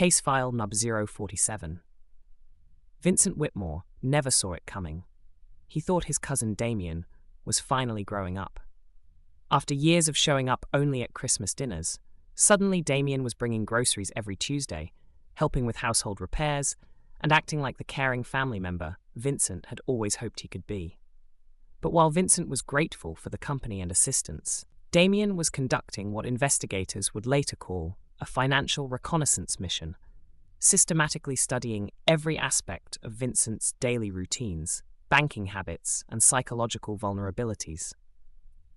Case file nub 047. Vincent Whitmore never saw it coming. He thought his cousin Damien was finally growing up. After years of showing up only at Christmas dinners, suddenly Damien was bringing groceries every Tuesday, helping with household repairs, and acting like the caring family member Vincent had always hoped he could be. But while Vincent was grateful for the company and assistance, Damien was conducting what investigators would later call a financial reconnaissance mission, systematically studying every aspect of Vincent's daily routines, banking habits, and psychological vulnerabilities.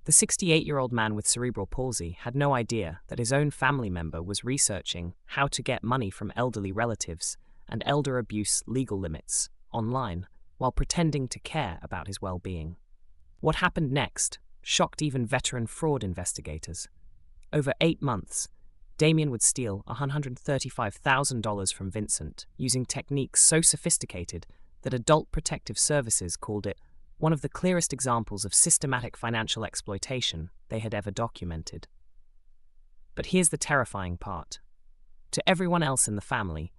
The 68-year-old man with cerebral palsy had no idea that his own family member was researching how to get money from elderly relatives and elder abuse legal limits online while pretending to care about his well-being. What happened next shocked even veteran fraud investigators. Over 8 months, Damien would steal $135,000 from Vincent using techniques so sophisticated that Adult Protective Services called it one of the clearest examples of systematic financial exploitation they had ever documented. But here's the terrifying part. To everyone else in the family,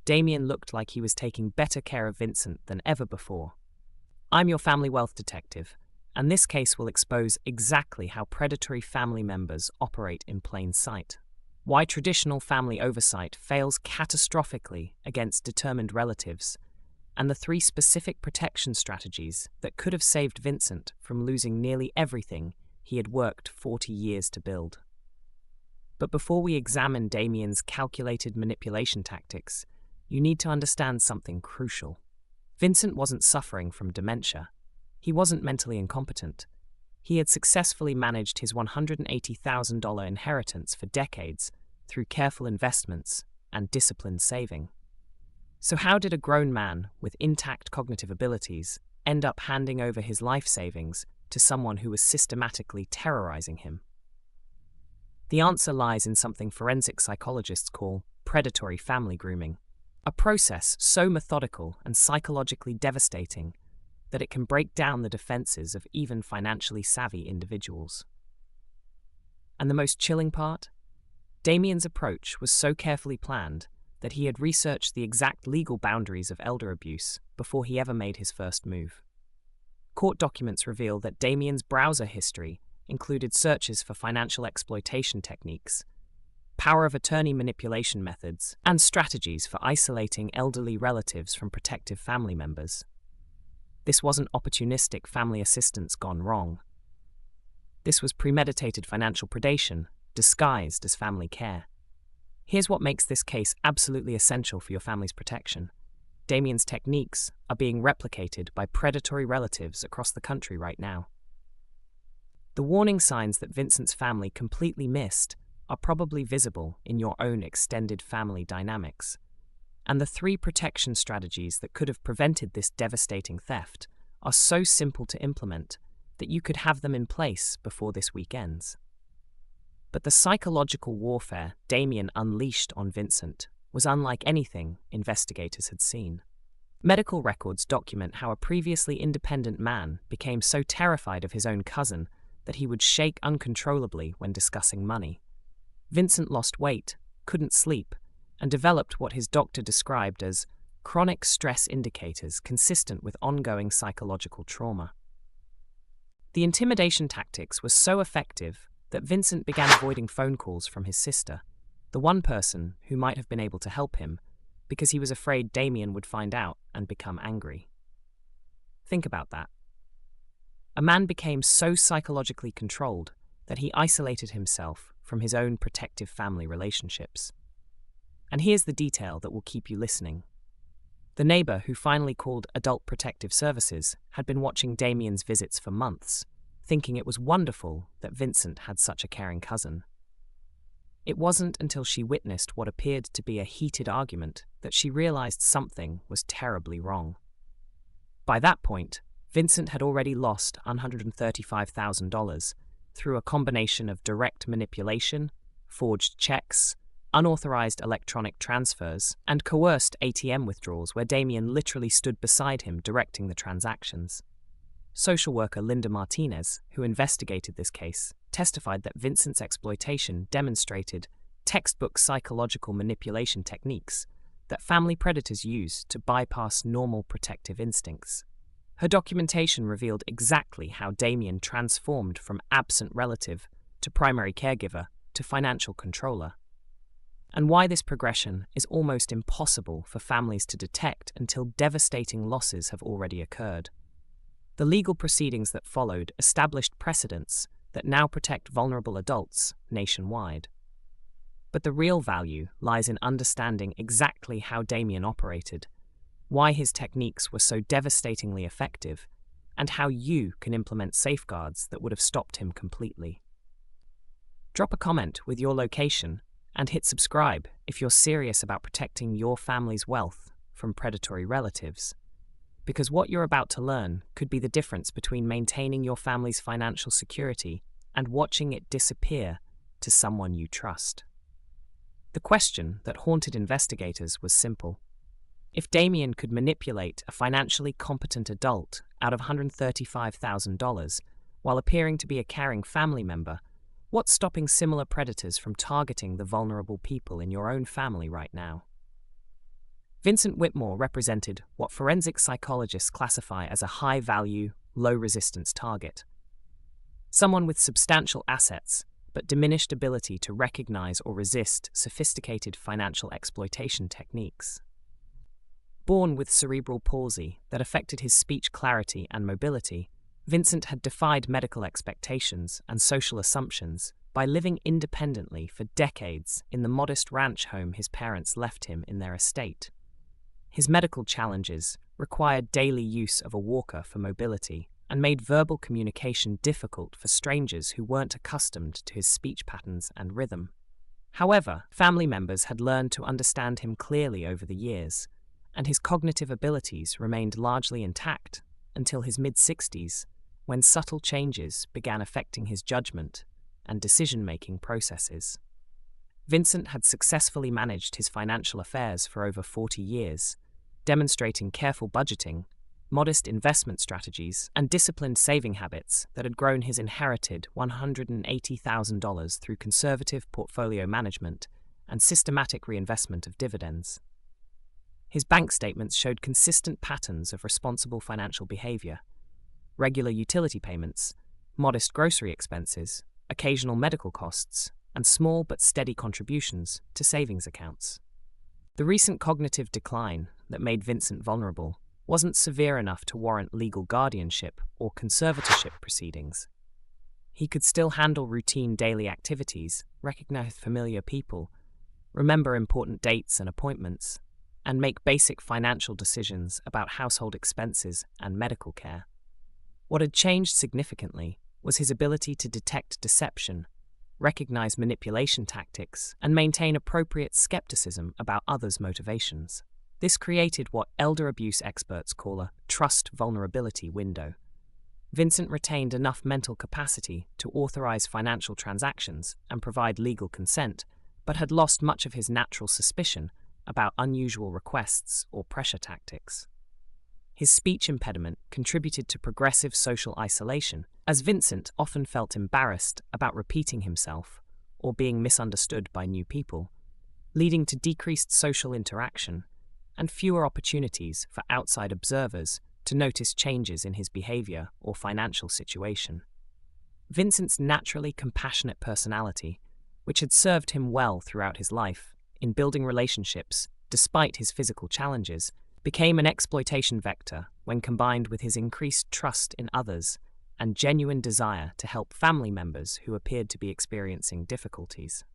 Damien looked like he was taking better care of Vincent than ever before. I'm your family wealth detective, and this case will expose exactly how predatory family members operate in plain sight. Why traditional family oversight fails catastrophically against determined relatives, and the 3 specific protection strategies that could have saved Vincent from losing nearly everything he had worked 40 years to build. But before we examine Damien's calculated manipulation tactics, you need to understand something crucial. Vincent wasn't suffering from dementia. He wasn't mentally incompetent. He had successfully managed his $180,000 inheritance for decades through careful investments and disciplined saving. So how did a grown man with intact cognitive abilities end up handing over his life savings to someone who was systematically terrorizing him? The answer lies in something forensic psychologists call predatory family grooming, a process so methodical and psychologically devastating that it can break down the defenses of even financially savvy individuals. And the most chilling part? Damien's approach was so carefully planned that he had researched the exact legal boundaries of elder abuse before he ever made his first move. Court documents reveal that Damien's browser history included searches for financial exploitation techniques, power of attorney manipulation methods, and strategies for isolating elderly relatives from protective family members. This wasn't opportunistic family assistance gone wrong. This was premeditated financial predation disguised as family care. Here's what makes this case absolutely essential for your family's protection. Damien's techniques are being replicated by predatory relatives across the country right now. The warning signs that Vincent's family completely missed are probably visible in your own extended family dynamics. And the 3 protection strategies that could have prevented this devastating theft are so simple to implement that you could have them in place before this week ends. But the psychological warfare Damien unleashed on Vincent was unlike anything investigators had seen. Medical records document how a previously independent man became so terrified of his own cousin that he would shake uncontrollably when discussing money. Vincent lost weight, couldn't sleep, and developed what his doctor described as chronic stress indicators consistent with ongoing psychological trauma. The intimidation tactics were so effective that Vincent began avoiding phone calls from his sister, the one person who might have been able to help him, because he was afraid Damien would find out and become angry. Think about that. A man became so psychologically controlled that he isolated himself from his own protective family relationships. And here's the detail that will keep you listening. The neighbor who finally called Adult Protective Services had been watching Damien's visits for months, thinking it was wonderful that Vincent had such a caring cousin. It wasn't until she witnessed what appeared to be a heated argument that she realized something was terribly wrong. By that point, Vincent had already lost $135,000 through a combination of direct manipulation, forged checks, unauthorized electronic transfers, and coerced ATM withdrawals where Damien literally stood beside him directing the transactions. Social worker Linda Martinez, who investigated this case, testified that Vincent's exploitation demonstrated textbook psychological manipulation techniques that family predators use to bypass normal protective instincts. Her documentation revealed exactly how Damien transformed from absent relative to primary caregiver to financial controller, and why this progression is almost impossible for families to detect until devastating losses have already occurred. The legal proceedings that followed established precedents that now protect vulnerable adults nationwide. But the real value lies in understanding exactly how Damien operated, why his techniques were so devastatingly effective, and how you can implement safeguards that would have stopped him completely. Drop a comment with your location and hit subscribe if you're serious about protecting your family's wealth from predatory relatives, because what you're about to learn could be the difference between maintaining your family's financial security and watching it disappear to someone you trust. The question that haunted investigators was simple. If Damien could manipulate a financially competent adult out of $135,000 while appearing to be a caring family member, what's stopping similar predators from targeting the vulnerable people in your own family right now? Vincent Whitmore represented what forensic psychologists classify as a high-value, low-resistance target. Someone with substantial assets but diminished ability to recognize or resist sophisticated financial exploitation techniques. Born with cerebral palsy that affected his speech clarity and mobility, Vincent had defied medical expectations and social assumptions by living independently for decades in the modest ranch home his parents left him in their estate. His medical challenges required daily use of a walker for mobility and made verbal communication difficult for strangers who weren't accustomed to his speech patterns and rhythm. However, family members had learned to understand him clearly over the years, and his cognitive abilities remained largely intact until his mid-60s, when subtle changes began affecting his judgment and decision-making processes. Vincent had successfully managed his financial affairs for over 40 years, demonstrating careful budgeting, modest investment strategies, and disciplined saving habits that had grown his inherited $180,000 through conservative portfolio management and systematic reinvestment of dividends. His bank statements showed consistent patterns of responsible financial behavior: regular utility payments, modest grocery expenses, occasional medical costs, and small but steady contributions to savings accounts. The recent cognitive decline that made Vincent vulnerable wasn't severe enough to warrant legal guardianship or conservatorship proceedings. He could still handle routine daily activities, recognize familiar people, remember important dates and appointments, and make basic financial decisions about household expenses and medical care. What had changed significantly was his ability to detect deception, recognize manipulation tactics, and maintain appropriate skepticism about others' motivations. This created what elder abuse experts call a trust vulnerability window. Vincent retained enough mental capacity to authorize financial transactions and provide legal consent, but had lost much of his natural suspicion about unusual requests or pressure tactics. His speech impediment contributed to progressive social isolation, as Vincent often felt embarrassed about repeating himself or being misunderstood by new people, leading to decreased social interaction and fewer opportunities for outside observers to notice changes in his behavior or financial situation. Vincent's naturally compassionate personality, which had served him well throughout his life in building relationships despite his physical challenges, became an exploitation vector when combined with his increased trust in others and genuine desire to help family members who appeared to be experiencing difficulties.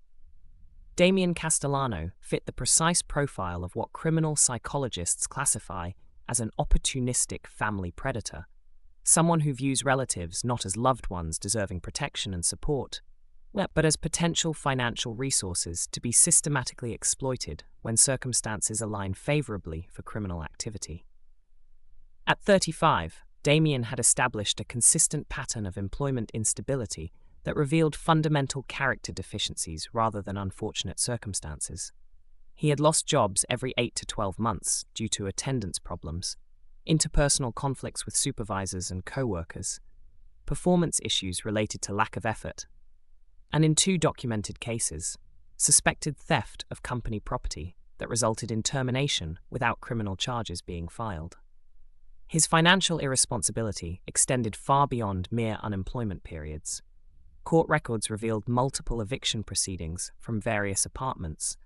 Damien Castellano fit the precise profile of what criminal psychologists classify as an opportunistic family predator, someone who views relatives not as loved ones deserving protection and support, but as potential financial resources to be systematically exploited when circumstances align favorably for criminal activity. At 35, Damien had established a consistent pattern of employment instability that revealed fundamental character deficiencies rather than unfortunate circumstances. He had lost jobs every 8 to 12 months due to attendance problems, interpersonal conflicts with supervisors and co-workers, performance issues related to lack of effort, and in 2 documented cases, suspected theft of company property that resulted in termination without criminal charges being filed. His financial irresponsibility extended far beyond mere unemployment periods. Court records revealed multiple eviction proceedings from various apartments,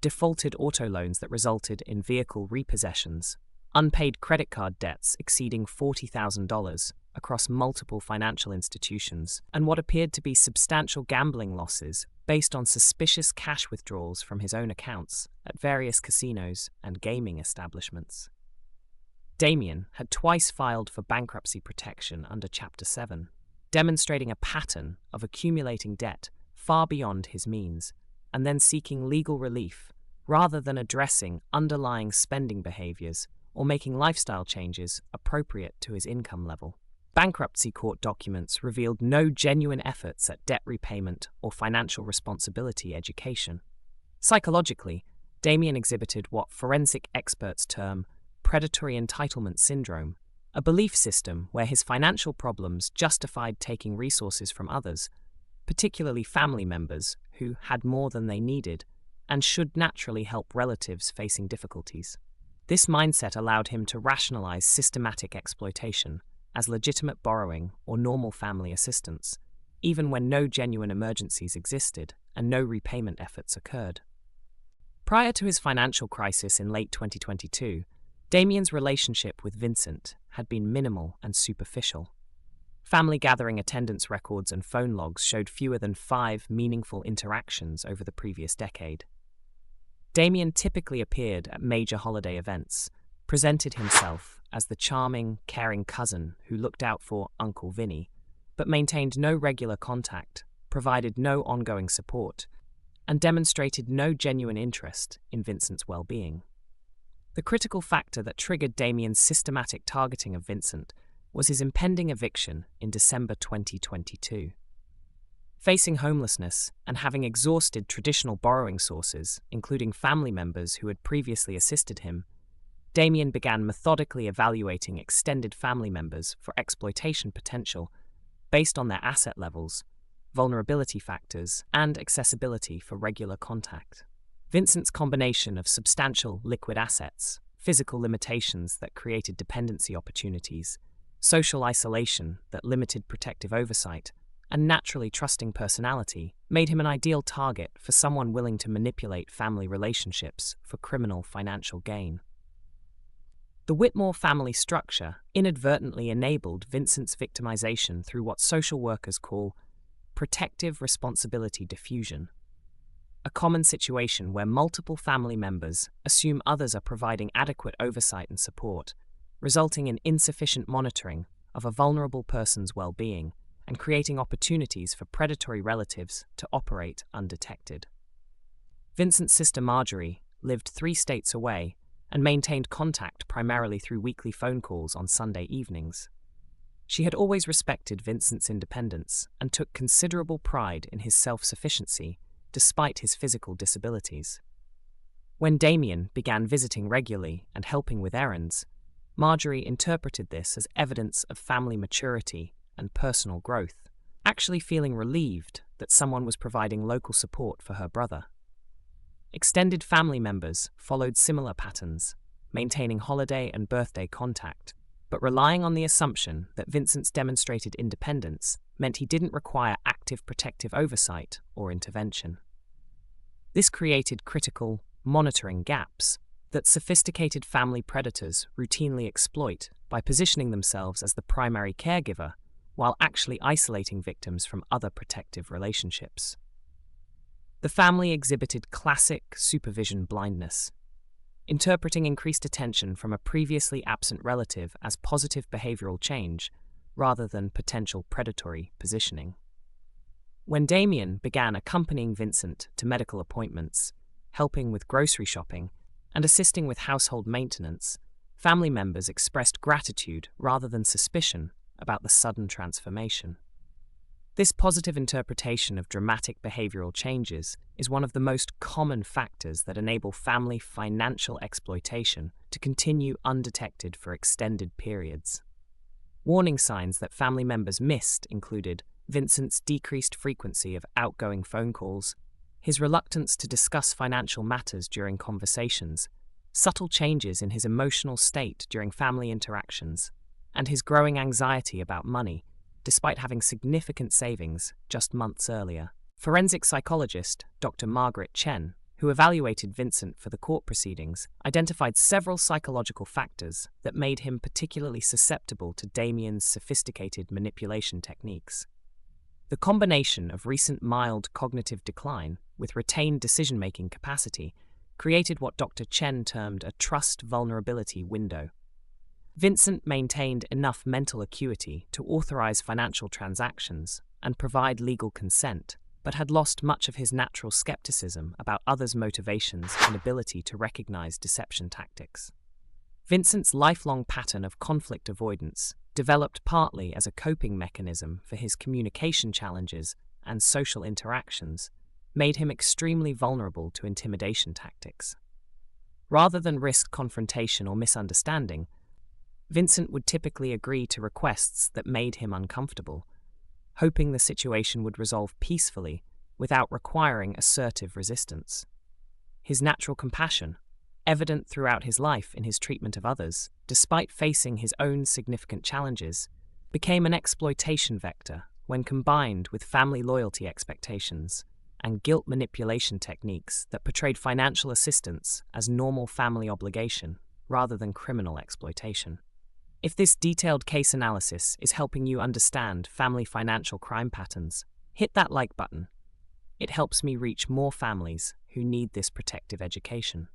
defaulted auto loans that resulted in vehicle repossessions, unpaid credit card debts exceeding $40,000 across multiple financial institutions, and what appeared to be substantial gambling losses based on suspicious cash withdrawals from his own accounts at various casinos and gaming establishments. Damien had twice filed for bankruptcy protection under Chapter 7, demonstrating a pattern of accumulating debt far beyond his means, and then seeking legal relief rather than addressing underlying spending behaviors or making lifestyle changes appropriate to his income level. Bankruptcy court documents revealed no genuine efforts at debt repayment or financial responsibility education. Psychologically, Damien exhibited what forensic experts term predatory entitlement syndrome, a belief system where his financial problems justified taking resources from others, particularly family members who had more than they needed and should naturally help relatives facing difficulties. This mindset allowed him to rationalize systematic exploitation as legitimate borrowing or normal family assistance, even when no genuine emergencies existed and no repayment efforts occurred. Prior to his financial crisis in late 2022, Damien's relationship with Vincent had been minimal and superficial. Family gathering attendance records and phone logs showed fewer than 5 meaningful interactions over the previous decade. Damien typically appeared at major holiday events, presented himself as the charming, caring cousin who looked out for Uncle Vinny, but maintained no regular contact, provided no ongoing support, and demonstrated no genuine interest in Vincent's well-being. The critical factor that triggered Damien's systematic targeting of Vincent was his impending eviction in December 2022. Facing homelessness and having exhausted traditional borrowing sources, including family members who had previously assisted him, Damien began methodically evaluating extended family members for exploitation potential based on their asset levels, vulnerability factors, and accessibility for regular contact. Vincent's combination of substantial liquid assets, physical limitations that created dependency opportunities, social isolation that limited protective oversight, and naturally trusting personality made him an ideal target for someone willing to manipulate family relationships for criminal financial gain. The Whitmore family structure inadvertently enabled Vincent's victimization through what social workers call protective responsibility diffusion, a common situation where multiple family members assume others are providing adequate oversight and support, resulting in insufficient monitoring of a vulnerable person's well-being and creating opportunities for predatory relatives to operate undetected. Vincent's sister Marjorie lived 3 states away and maintained contact primarily through weekly phone calls on Sunday evenings. She had always respected Vincent's independence and took considerable pride in his self-sufficiency despite his physical disabilities. When Damien began visiting regularly and helping with errands, Marjorie interpreted this as evidence of family maturity and personal growth, actually feeling relieved that someone was providing local support for her brother. Extended family members followed similar patterns, maintaining holiday and birthday contact, but relying on the assumption that Vincent's demonstrated independence meant he didn't require active protective oversight or intervention. This created critical, monitoring gaps that sophisticated family predators routinely exploit by positioning themselves as the primary caregiver while actually isolating victims from other protective relationships. The family exhibited classic supervision blindness, interpreting increased attention from a previously absent relative as positive behavioral change rather than potential predatory positioning. When Damien began accompanying Vincent to medical appointments, helping with grocery shopping, and assisting with household maintenance, family members expressed gratitude rather than suspicion about the sudden transformation. This positive interpretation of dramatic behavioral changes is one of the most common factors that enable family financial exploitation to continue undetected for extended periods. Warning signs that family members missed included Vincent's decreased frequency of outgoing phone calls, His reluctance to discuss financial matters during conversations, subtle changes in his emotional state during family interactions, and his growing anxiety about money, despite having significant savings just months earlier. Forensic psychologist Dr. Margaret Chen, who evaluated Vincent for the court proceedings, identified several psychological factors that made him particularly susceptible to Damien's sophisticated manipulation techniques. The combination of recent mild cognitive decline with retained decision-making capacity created what Dr. Chen termed a trust vulnerability window. Vincent maintained enough mental acuity to authorize financial transactions and provide legal consent, but had lost much of his natural skepticism about others' motivations and ability to recognize deception tactics. Vincent's lifelong pattern of conflict avoidance developed partly as a coping mechanism for his communication challenges and social interactions, made him extremely vulnerable to intimidation tactics. Rather than risk confrontation or misunderstanding, Vincent would typically agree to requests that made him uncomfortable, hoping the situation would resolve peacefully without requiring assertive resistance. His natural compassion, evident throughout his life in his treatment of others, despite facing his own significant challenges, became an exploitation vector when combined with family loyalty expectations and guilt manipulation techniques that portrayed financial assistance as normal family obligation rather than criminal exploitation. If this detailed case analysis is helping you understand family financial crime patterns, hit that like button. It helps me reach more families who need this protective education.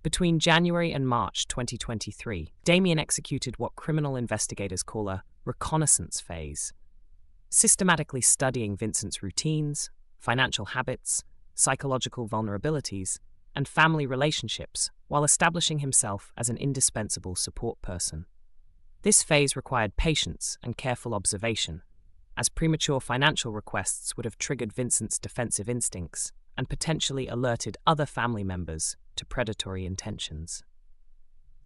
Between January and March 2023, Damien executed what criminal investigators call a reconnaissance phase, systematically studying Vincent's routines, financial habits, psychological vulnerabilities, and family relationships while establishing himself as an indispensable support person. This phase required patience and careful observation, as premature financial requests would have triggered Vincent's defensive instincts and potentially alerted other family members to predatory intentions.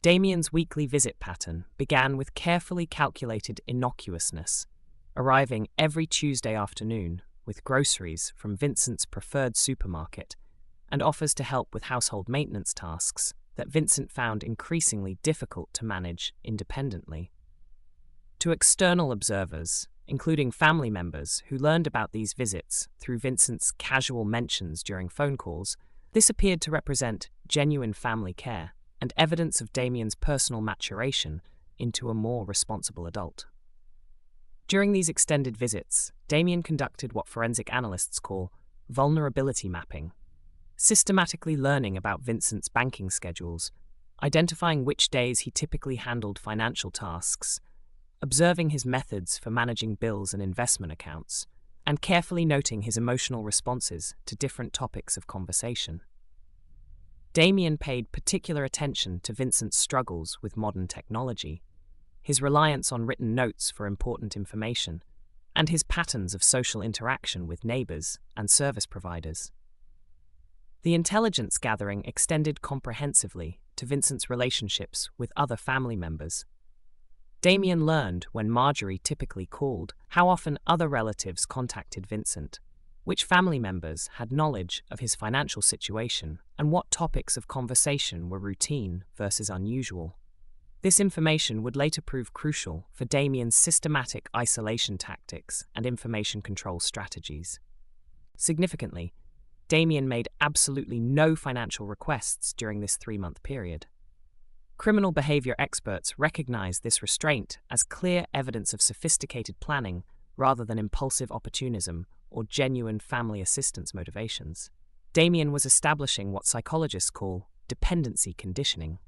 Damien's weekly visit pattern began with carefully calculated innocuousness, arriving every Tuesday afternoon with groceries from Vincent's preferred supermarket and offers to help with household maintenance tasks that Vincent found increasingly difficult to manage independently. To external observers, including family members who learned about these visits through Vincent's casual mentions during phone calls, this appeared to represent genuine family care and evidence of Damien's personal maturation into a more responsible adult. During these extended visits, Damien conducted what forensic analysts call vulnerability mapping, systematically learning about Vincent's banking schedules, identifying which days he typically handled financial tasks, observing his methods for managing bills and investment accounts, and carefully noting his emotional responses to different topics of conversation. Damien paid particular attention to Vincent's struggles with modern technology, his reliance on written notes for important information, and his patterns of social interaction with neighbors and service providers. The intelligence gathering extended comprehensively to Vincent's relationships with other family members. Damien learned when Marjorie typically called how often other relatives contacted Vincent, which family members had knowledge of his financial situation, and what topics of conversation were routine versus unusual. This information would later prove crucial for Damien's systematic isolation tactics and information control strategies. Significantly, Damien made absolutely no financial requests during this 3-month period. Criminal behavior experts recognize this restraint as clear evidence of sophisticated planning rather than impulsive opportunism or genuine family assistance motivations. Damien was establishing what psychologists call dependency conditioning,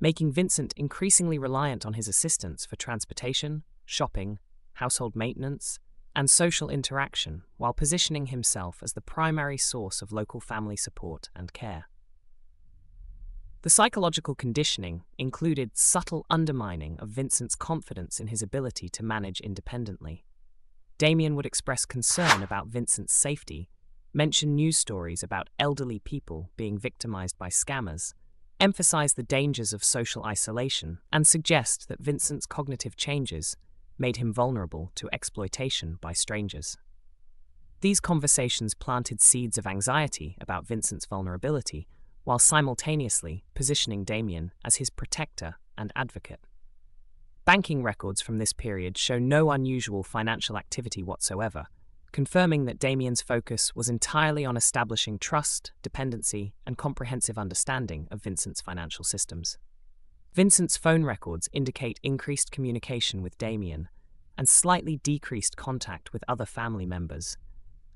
making Vincent increasingly reliant on his assistants for transportation, shopping, household maintenance, and social interaction while positioning himself as the primary source of local family support and care. The psychological conditioning included subtle undermining of Vincent's confidence in his ability to manage independently. Damien would express concern about Vincent's safety, mention news stories about elderly people being victimized by scammers, emphasize the dangers of social isolation, and suggest that Vincent's cognitive changes made him vulnerable to exploitation by strangers. These conversations planted seeds of anxiety about Vincent's vulnerability, while simultaneously positioning Damien as his protector and advocate. Banking records from this period show no unusual financial activity whatsoever, confirming that Damien's focus was entirely on establishing trust, dependency, and comprehensive understanding of Vincent's financial systems. Vincent's phone records indicate increased communication with Damien and slightly decreased contact with other family members,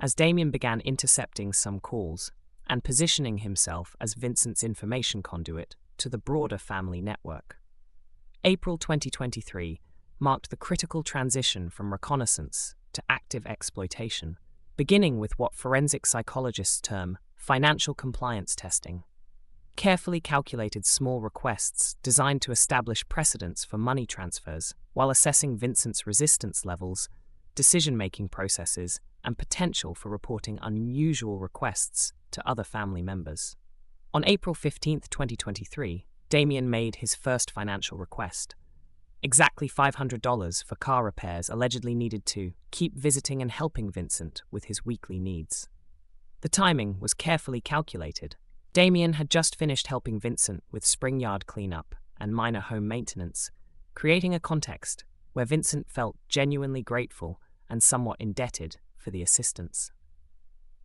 as Damien began intercepting some calls and positioning himself as Vincent's information conduit to the broader family network. April 2023 marked the critical transition from reconnaissance to active exploitation, beginning with what forensic psychologists term financial compliance testing. Carefully calculated small requests designed to establish precedents for money transfers while assessing Vincent's resistance levels, decision-making processes, and potential for reporting unusual requests to other family members. On April 15, 2023, Damien made his first financial request, exactly $500 for car repairs allegedly needed to keep visiting and helping Vincent with his weekly needs. The timing was carefully calculated. Damien had just finished helping Vincent with spring yard cleanup and minor home maintenance, creating a context where Vincent felt genuinely grateful and somewhat indebted for the assistance.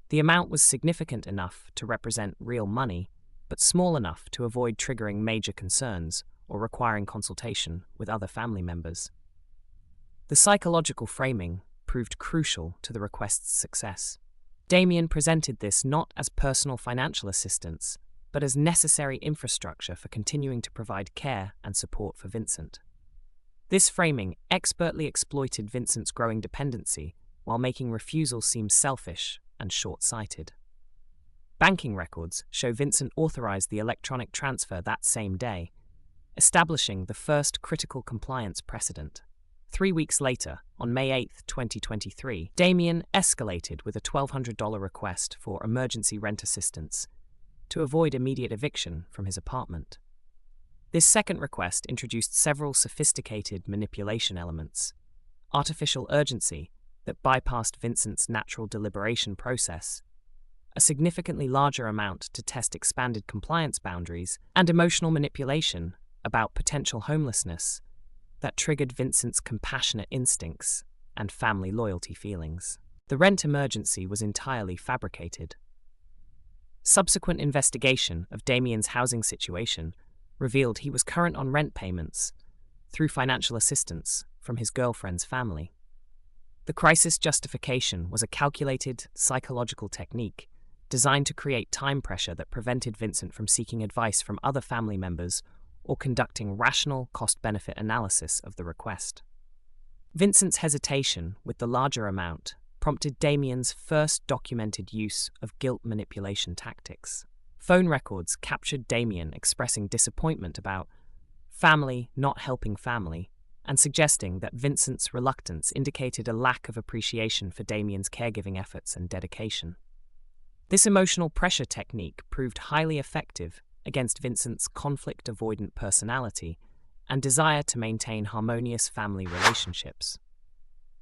The amount was significant enough to represent real money, but small enough to avoid triggering major concerns or requiring consultation with other family members. The psychological framing proved crucial to the request's success. Damien presented this not as personal financial assistance, but as necessary infrastructure for continuing to provide care and support for Vincent. This framing expertly exploited Vincent's growing dependency while making refusal seem selfish and short-sighted. Banking records show Vincent authorized the electronic transfer that same day, establishing the first critical compliance precedent. 3 weeks later, on May 8, 2023, Damien escalated with a $1,200 request for emergency rent assistance to avoid immediate eviction from his apartment. This second request introduced several sophisticated manipulation elements: artificial urgency that bypassed Vincent's natural deliberation process, a significantly larger amount to test expanded compliance boundaries, and emotional manipulation about potential homelessness that triggered Vincent's compassionate instincts and family loyalty feelings. The rent emergency was entirely fabricated. Subsequent investigation of Damien's housing situation revealed he was current on rent payments through financial assistance from his girlfriend's family. The crisis justification was a calculated psychological technique designed to create time pressure that prevented Vincent from seeking advice from other family members or conducting rational cost-benefit analysis of the request. Vincent's hesitation with the larger amount prompted Damien's first documented use of guilt manipulation tactics. Phone records captured Damien expressing disappointment about family not helping family and suggesting that Vincent's reluctance indicated a lack of appreciation for Damien's caregiving efforts and dedication. This emotional pressure technique proved highly effective against Vincent's conflict-avoidant personality and desire to maintain harmonious family relationships.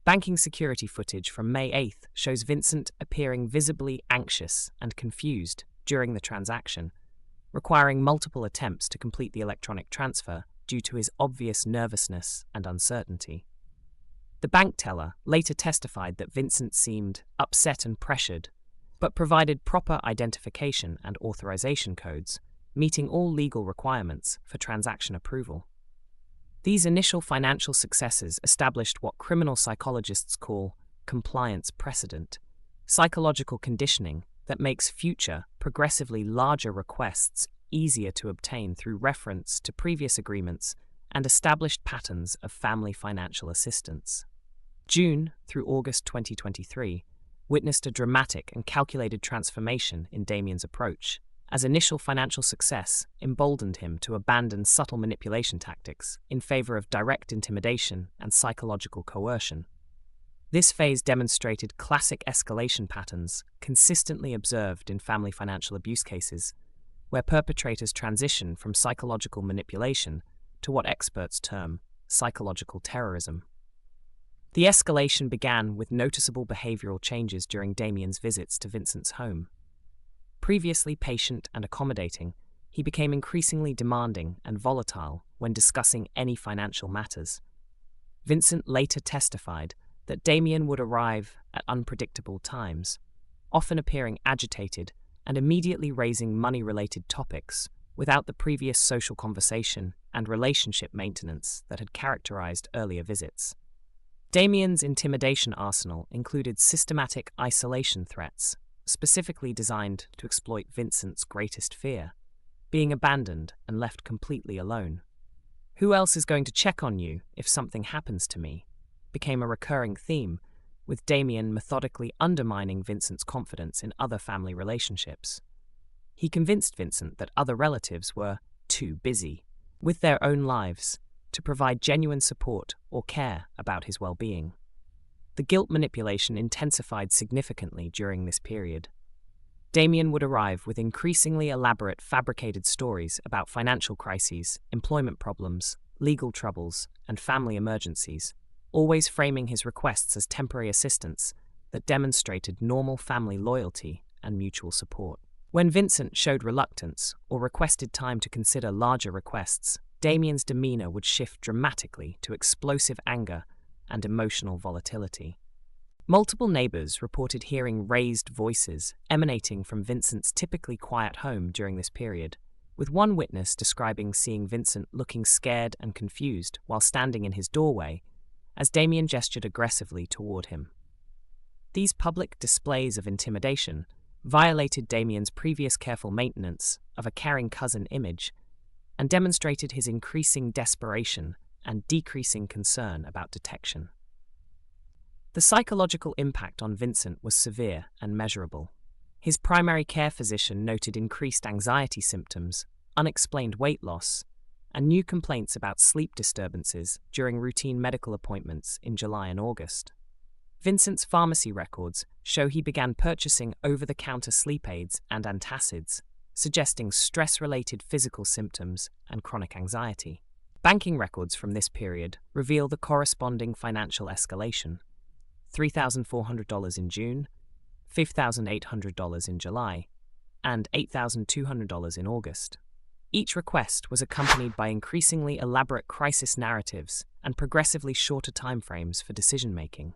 Banking security footage from May 8th shows Vincent appearing visibly anxious and confused during the transaction, requiring multiple attempts to complete the electronic transfer due to his obvious nervousness and uncertainty. The bank teller later testified that Vincent seemed upset and pressured, but provided proper identification and authorization codes, meeting all legal requirements for transaction approval. These initial financial successes established what criminal psychologists call compliance precedent, psychological conditioning that makes future, progressively larger requests easier to obtain through reference to previous agreements and established patterns of family financial assistance. June through August 2023 witnessed a dramatic and calculated transformation in Damien's approach, as initial financial success emboldened him to abandon subtle manipulation tactics in favor of direct intimidation and psychological coercion. This phase demonstrated classic escalation patterns consistently observed in family financial abuse cases, where perpetrators transition from psychological manipulation to what experts term psychological terrorism. The escalation began with noticeable behavioral changes during Damien's visits to Vincent's home. Previously patient and accommodating, he became increasingly demanding and volatile when discussing any financial matters. Vincent later testified that Damien would arrive at unpredictable times, often appearing agitated and immediately raising money-related topics without the previous social conversation and relationship maintenance that had characterized earlier visits. Damien's intimidation arsenal included systematic isolation threats, specifically designed to exploit Vincent's greatest fear, being abandoned and left completely alone. "Who else is going to check on you if something happens to me?" became a recurring theme, with Damien methodically undermining Vincent's confidence in other family relationships. He convinced Vincent that other relatives were too busy with their own lives to provide genuine support or care about his well-being. The guilt manipulation intensified significantly during this period. Damien would arrive with increasingly elaborate fabricated stories about financial crises, employment problems, legal troubles, and family emergencies, always framing his requests as temporary assistance that demonstrated normal family loyalty and mutual support. When Vincent showed reluctance or requested time to consider larger requests, Damien's demeanor would shift dramatically to explosive anger and emotional volatility. Multiple neighbors reported hearing raised voices emanating from Vincent's typically quiet home during this period, with one witness describing seeing Vincent looking scared and confused while standing in his doorway as Damien gestured aggressively toward him. These public displays of intimidation violated Damien's previous careful maintenance of a caring cousin image and demonstrated his increasing desperation and decreasing concern about detection. The psychological impact on Vincent was severe and measurable. His primary care physician noted increased anxiety symptoms, unexplained weight loss, and new complaints about sleep disturbances during routine medical appointments in July and August. Vincent's pharmacy records show he began purchasing over-the-counter sleep aids and antacids, suggesting stress-related physical symptoms and chronic anxiety. Banking records from this period reveal the corresponding financial escalation: $3,400 in June, $5,800 in July, and $8,200 in August. Each request was accompanied by increasingly elaborate crisis narratives and progressively shorter timeframes for decision-making.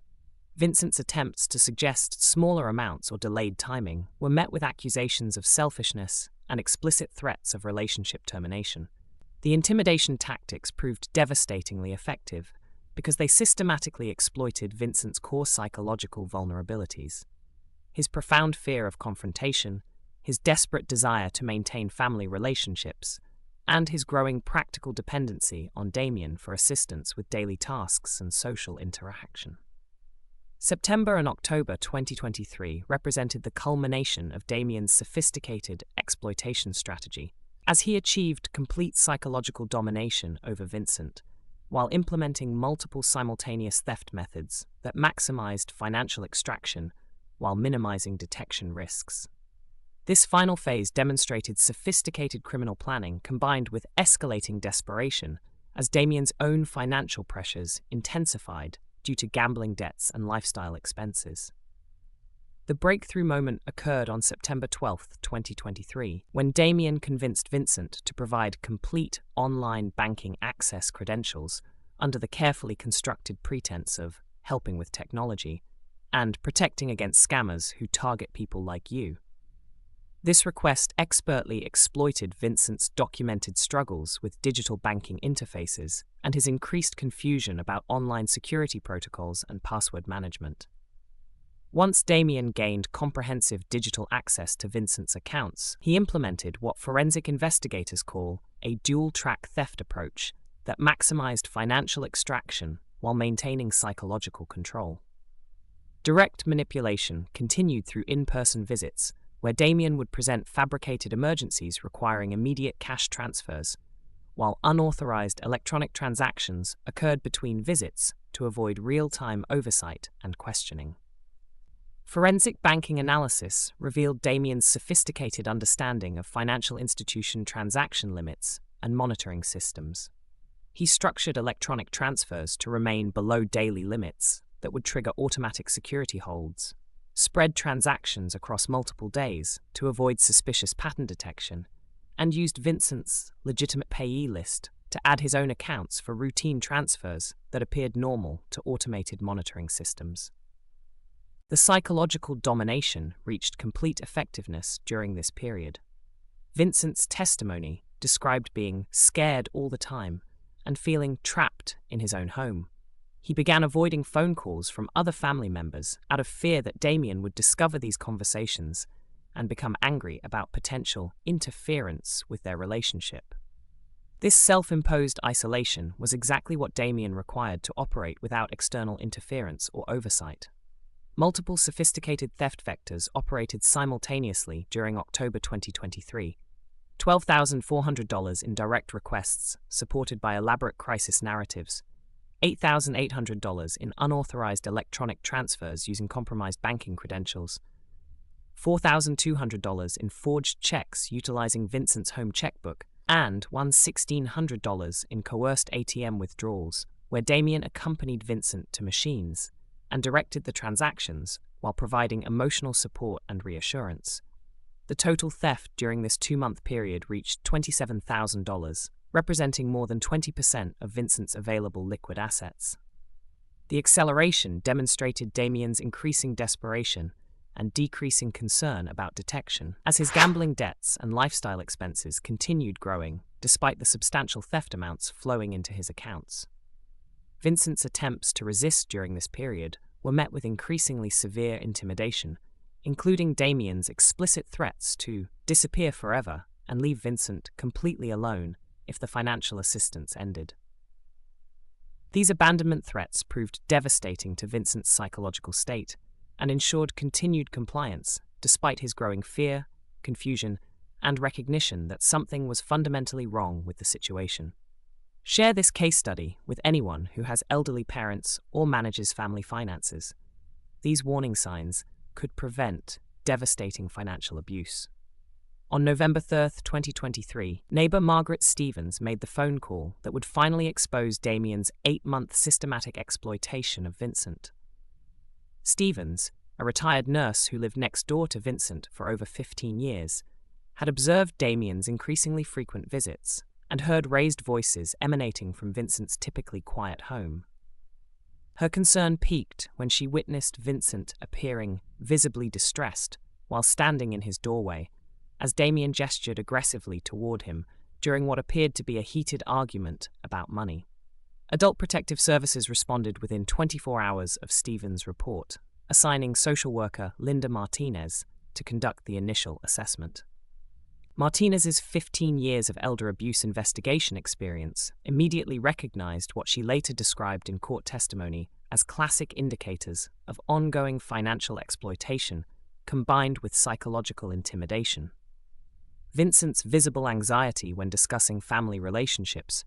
Vincent's attempts to suggest smaller amounts or delayed timing were met with accusations of selfishness and explicit threats of relationship termination. The intimidation tactics proved devastatingly effective because they systematically exploited Vincent's core psychological vulnerabilities. His profound fear of confrontation, his desperate desire to maintain family relationships, and his growing practical dependency on Damien for assistance with daily tasks and social interaction. September and October 2023 represented the culmination of Damien's sophisticated exploitation strategy, as he achieved complete psychological domination over Vincent, while implementing multiple simultaneous theft methods that maximized financial extraction while minimizing detection risks. This final phase demonstrated sophisticated criminal planning combined with escalating desperation as Damien's own financial pressures intensified due to gambling debts and lifestyle expenses. The breakthrough moment occurred on September 12, 2023, when Damien convinced Vincent to provide complete online banking access credentials under the carefully constructed pretense of helping with technology and protecting against scammers who target people like you. This request expertly exploited Vincent's documented struggles with digital banking interfaces and his increased confusion about online security protocols and password management. Once Damien gained comprehensive digital access to Vincent's accounts, he implemented what forensic investigators call a dual-track theft approach that maximized financial extraction while maintaining psychological control. Direct manipulation continued through in-person visits, where Damien would present fabricated emergencies requiring immediate cash transfers, while unauthorized electronic transactions occurred between visits to avoid real-time oversight and questioning. Forensic banking analysis revealed Damien's sophisticated understanding of financial institution transaction limits and monitoring systems. He structured electronic transfers to remain below daily limits, that would trigger automatic security holds, spread transactions across multiple days to avoid suspicious pattern detection, and used Vincent's legitimate payee list to add his own accounts for routine transfers that appeared normal to automated monitoring systems. The psychological domination reached complete effectiveness during this period. Vincent's testimony described being scared all the time and feeling trapped in his own home. He began avoiding phone calls from other family members out of fear that Damien would discover these conversations and become angry about potential interference with their relationship. This self-imposed isolation was exactly what Damien required to operate without external interference or oversight. Multiple sophisticated theft vectors operated simultaneously during October 2023. $12,400 in direct requests supported by elaborate crisis narratives, $8,800 in unauthorized electronic transfers using compromised banking credentials, $4,200 in forged checks utilizing Vincent's home checkbook, and $1,600 in coerced ATM withdrawals, where Damien accompanied Vincent to machines and directed the transactions while providing emotional support and reassurance. The total theft during this 2-month period reached $27,000, representing more than 20% of Vincent's available liquid assets. The acceleration demonstrated Damien's increasing desperation and decreasing concern about detection, as his gambling debts and lifestyle expenses continued growing despite the substantial theft amounts flowing into his accounts. Vincent's attempts to resist during this period were met with increasingly severe intimidation, including Damien's explicit threats to disappear forever and leave Vincent completely alone if the financial assistance ended. These abandonment threats proved devastating to Vincent's psychological state and ensured continued compliance despite his growing fear, confusion, and recognition that something was fundamentally wrong with the situation. Share this case study with anyone who has elderly parents or manages family finances. These warning signs could prevent devastating financial abuse. On November 3, 2023, neighbor Margaret Stevens made the phone call that would finally expose Damien's 8-month systematic exploitation of Vincent. Stevens, a retired nurse who lived next door to Vincent for over 15 years, had observed Damien's increasingly frequent visits and heard raised voices emanating from Vincent's typically quiet home. Her concern peaked when she witnessed Vincent appearing visibly distressed while standing in his doorway, as Damien gestured aggressively toward him during what appeared to be a heated argument about money. Adult Protective Services responded within 24 hours of Stevens' report, assigning social worker Linda Martinez to conduct the initial assessment. Martinez's 15 years of elder abuse investigation experience immediately recognized what she later described in court testimony as classic indicators of ongoing financial exploitation combined with psychological intimidation. Vincent's visible anxiety when discussing family relationships,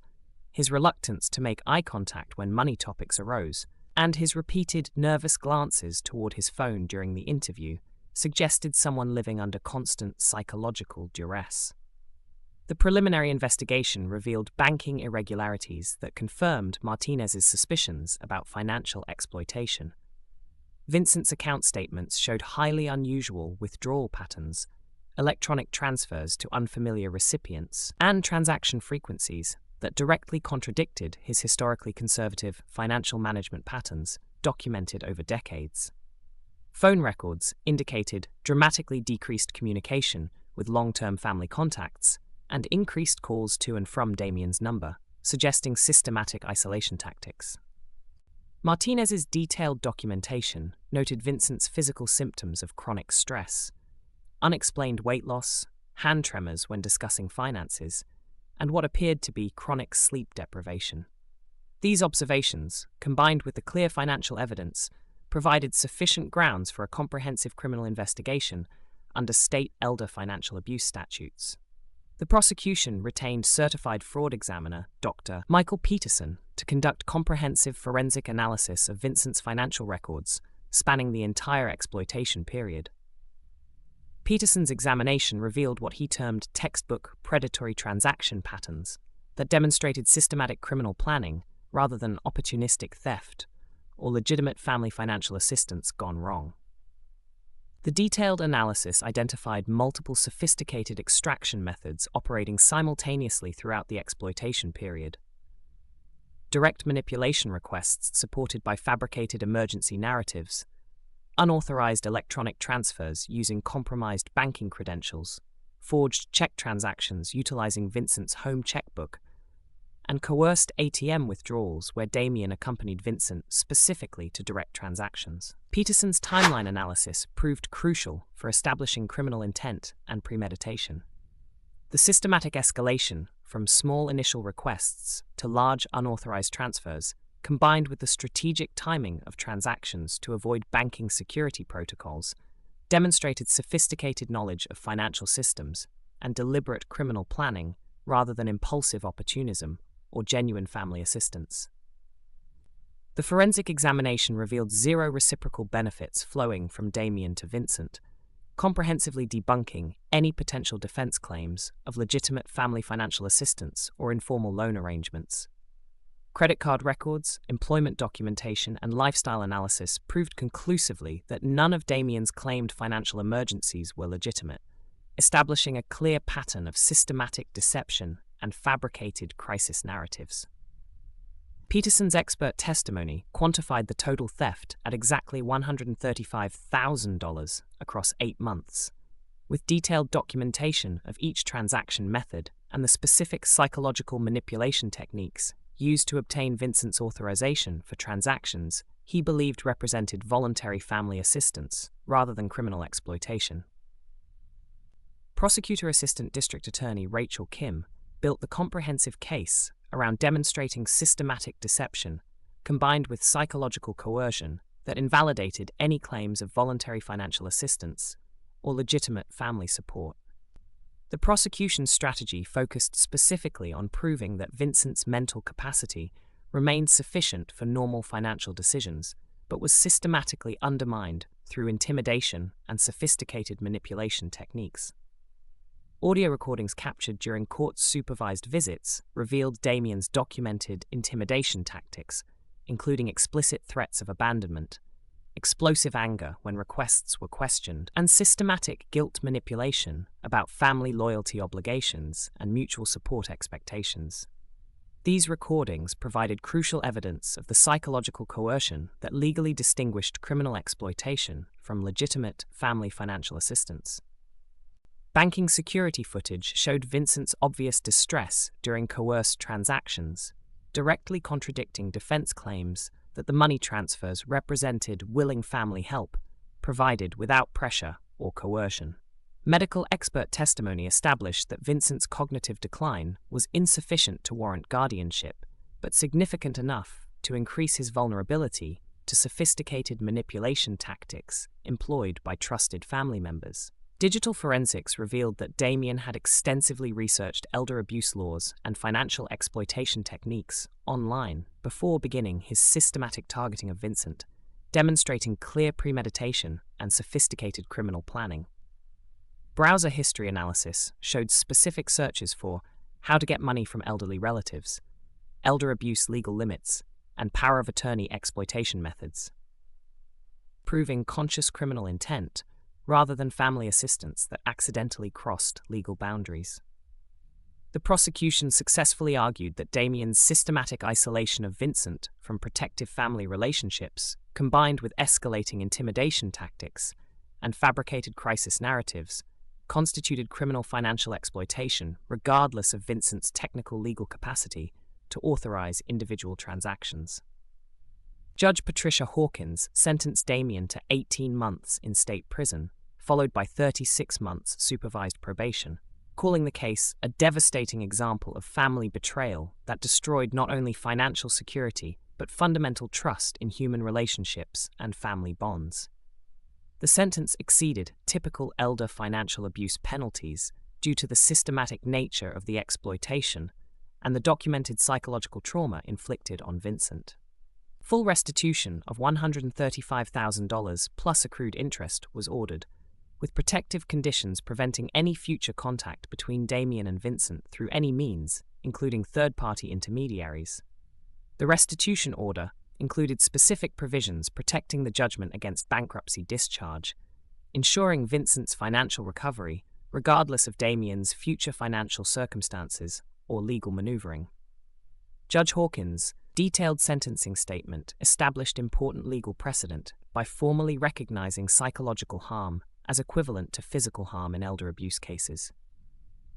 his reluctance to make eye contact when money topics arose, and his repeated nervous glances toward his phone during the interview suggested someone living under constant psychological duress. The preliminary investigation revealed banking irregularities that confirmed Martinez's suspicions about financial exploitation. Vincent's account statements showed highly unusual withdrawal patterns, electronic transfers to unfamiliar recipients, and transaction frequencies that directly contradicted his historically conservative financial management patterns documented over decades. Phone records indicated dramatically decreased communication with long-term family contacts and increased calls to and from Damien's number, suggesting systematic isolation tactics. Martinez's detailed documentation noted Vincent's physical symptoms of chronic stress, unexplained weight loss, hand tremors when discussing finances, and what appeared to be chronic sleep deprivation. These observations, combined with the clear financial evidence, provided sufficient grounds for a comprehensive criminal investigation under state elder financial abuse statutes. The prosecution retained certified fraud examiner Dr. Michael Peterson to conduct comprehensive forensic analysis of Vincent's financial records spanning the entire exploitation period. Peterson's examination revealed what he termed textbook predatory transaction patterns that demonstrated systematic criminal planning rather than opportunistic theft, or legitimate family financial assistance gone wrong. The detailed analysis identified multiple sophisticated extraction methods operating simultaneously throughout the exploitation period. Direct manipulation requests supported by fabricated emergency narratives, unauthorized electronic transfers using compromised banking credentials, forged check transactions utilizing Vincent's home checkbook, and coerced ATM withdrawals where Damien accompanied Vincent specifically to direct transactions. Peterson's timeline analysis proved crucial for establishing criminal intent and premeditation. The systematic escalation from small initial requests to large unauthorized transfers, combined with the strategic timing of transactions to avoid banking security protocols, demonstrated sophisticated knowledge of financial systems and deliberate criminal planning rather than impulsive opportunism or genuine family assistance. The forensic examination revealed zero reciprocal benefits flowing from Damien to Vincent, comprehensively debunking any potential defense claims of legitimate family financial assistance or informal loan arrangements. Credit card records, employment documentation, and lifestyle analysis proved conclusively that none of Damien's claimed financial emergencies were legitimate, establishing a clear pattern of systematic deception and fabricated crisis narratives. Peterson's expert testimony quantified the total theft at exactly $135,000 across 8 months, with detailed documentation of each transaction method and the specific psychological manipulation techniques used to obtain Vincent's authorization for transactions he believed represented voluntary family assistance rather than criminal exploitation. Prosecutor Assistant District Attorney Rachel Kim built the comprehensive case around demonstrating systematic deception combined with psychological coercion that invalidated any claims of voluntary financial assistance or legitimate family support. The prosecution's strategy focused specifically on proving that Vincent's mental capacity remained sufficient for normal financial decisions, but was systematically undermined through intimidation and sophisticated manipulation techniques. Audio recordings captured during court-supervised visits revealed Damien's documented intimidation tactics, including explicit threats of abandonment, explosive anger when requests were questioned, and systematic guilt manipulation about family loyalty obligations and mutual support expectations. These recordings provided crucial evidence of the psychological coercion that legally distinguished criminal exploitation from legitimate family financial assistance. Banking security footage showed Vincent's obvious distress during coerced transactions, directly contradicting defense claims that the money transfers represented willing family help, provided without pressure or coercion. Medical expert testimony established that Vincent's cognitive decline was insufficient to warrant guardianship, but significant enough to increase his vulnerability to sophisticated manipulation tactics employed by trusted family members. Digital forensics revealed that Damien had extensively researched elder abuse laws and financial exploitation techniques online before beginning his systematic targeting of Vincent, demonstrating clear premeditation and sophisticated criminal planning. Browser history analysis showed specific searches for how to get money from elderly relatives, elder abuse legal limits, and power of attorney exploitation methods, proving conscious criminal intent rather than family assistance that accidentally crossed legal boundaries. The prosecution successfully argued that Damien's systematic isolation of Vincent from protective family relationships, combined with escalating intimidation tactics and fabricated crisis narratives, constituted criminal financial exploitation regardless of Vincent's technical legal capacity to authorize individual transactions. Judge Patricia Hawkins sentenced Damien to 18 months in state prison, followed by 36 months supervised probation, calling the case a devastating example of family betrayal that destroyed not only financial security but fundamental trust in human relationships and family bonds. The sentence exceeded typical elder financial abuse penalties due to the systematic nature of the exploitation and the documented psychological trauma inflicted on Vincent. Full restitution of $135,000 plus accrued interest was ordered, with protective conditions preventing any future contact between Damien and Vincent through any means, including third-party intermediaries. The restitution order included specific provisions protecting the judgment against bankruptcy discharge, ensuring Vincent's financial recovery regardless of Damien's future financial circumstances or legal maneuvering. Judge Hawkins' detailed sentencing statement established important legal precedent by formally recognizing psychological harm as equivalent to physical harm in elder abuse cases.